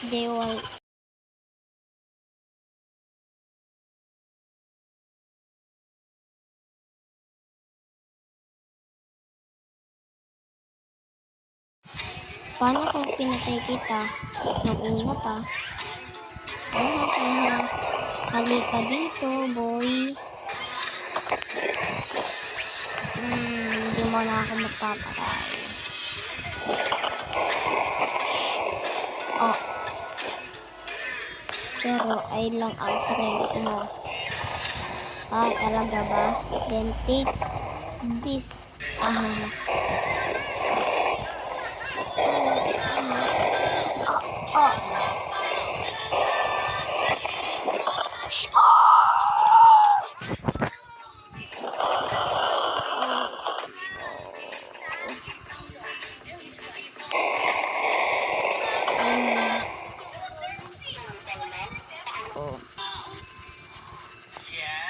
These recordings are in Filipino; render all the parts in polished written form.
Jewel. Paano kung pinatay kita? Nauna pa. Halika dito, boy. Hindi mo na ako magpapatay. Oh. Pero ay lang ang sarili mo. Talaga ba? Then take this.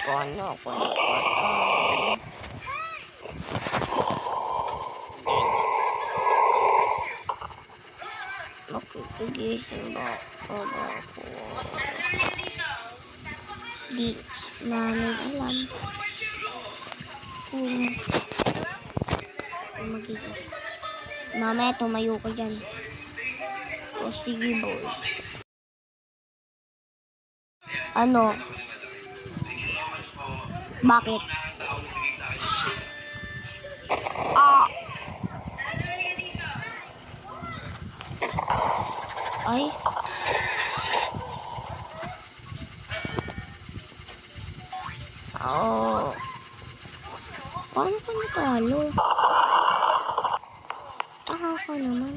Paano ako nagpatay? Makikigising ba ako? Di namin alam kung magigising. Mamaya tumayo ko dyan. O sige, boys. Ano? Bakit? Ay. Paano ka natalo? Taka ka naman.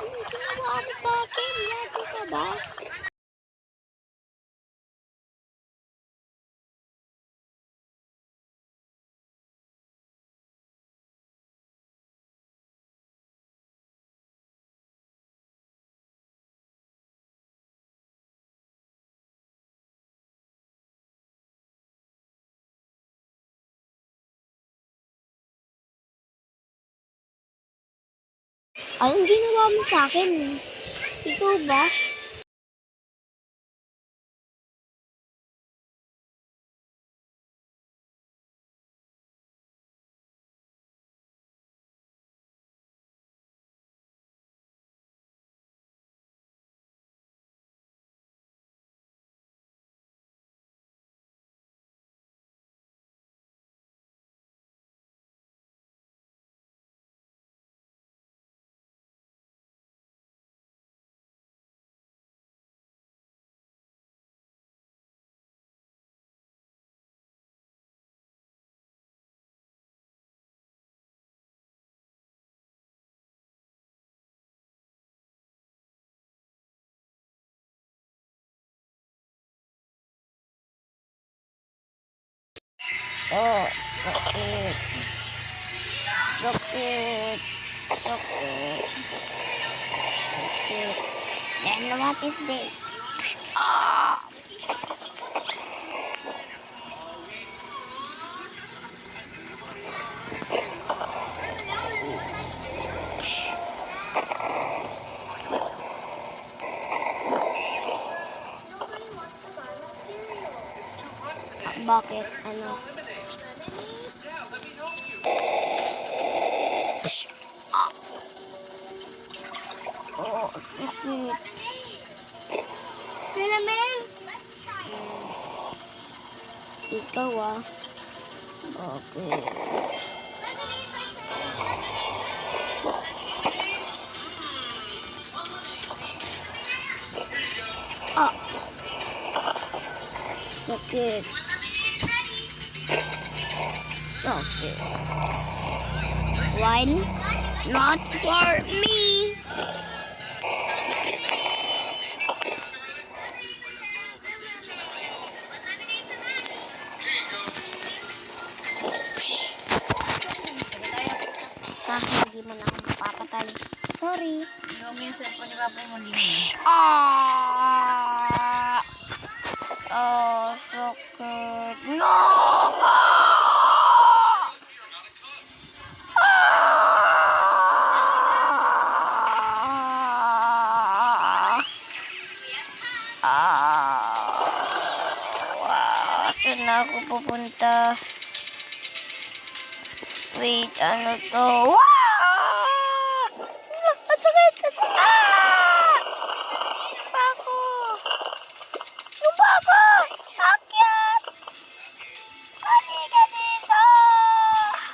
Ano ginawa mo sa akin? Lagi ka ba? Anong ginawa mo sa akin? Ikaw ba? Oh, sakit. Sakit. Sakit. Sakit. Then what is this? Bakit? Ano? Oh, sakit. Naman? Ikaw Bakit? Sakit. Sakit. One, not for me. Hindi mo na ako mapapatay. Sorry. Yung minsan po ni Papa mo din. Sakit. No! ako pupunta? Wait, ano to? Wow! Ang sakit! Ang sakit! Ah! Bako! Yung bako! Akyat! Halika dito!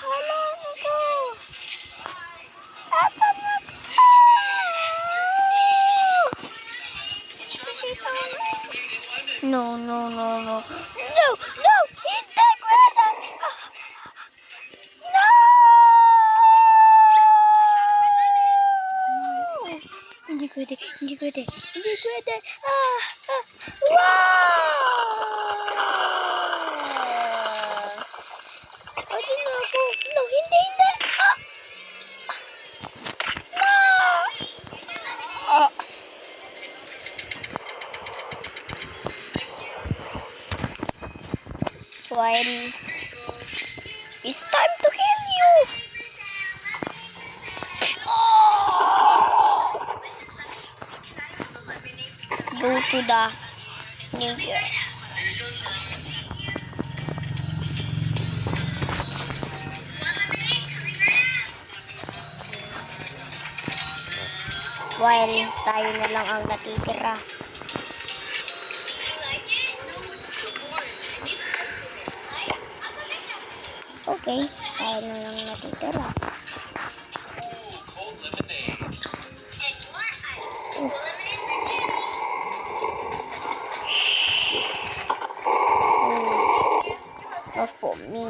Hala, ano to? Asan na to? No, no, no, no. No, no! Hindi, Greta! No! Hindi pwede, hindi pwede, hindi pwede. Ah! Ah! Wow! Asan na ako? No, hindi, hindi! Ah! No! Ah! While it's time to kill you. Oh! Go to the New Year. While tayo na lang ang natitira. Okay, tayo na lang natitira. Not for me.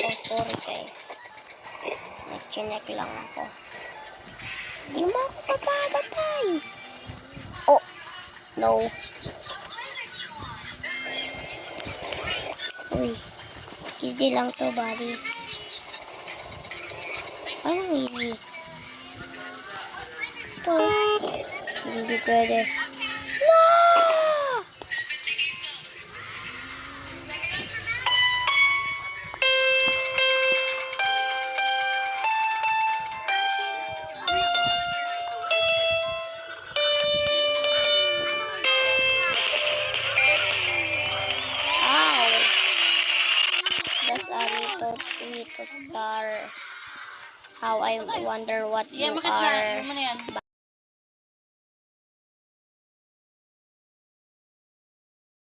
Oh, sorry guys. Nag-chinek lang ako. Hindi mo ako papabatay. Oh, no. Uy, easy lang to, buddy. Anong easy? Ito. Hindi pwede. No! That's a little star. How I wonder what Yeah, you makita. are. Ano mo na yan?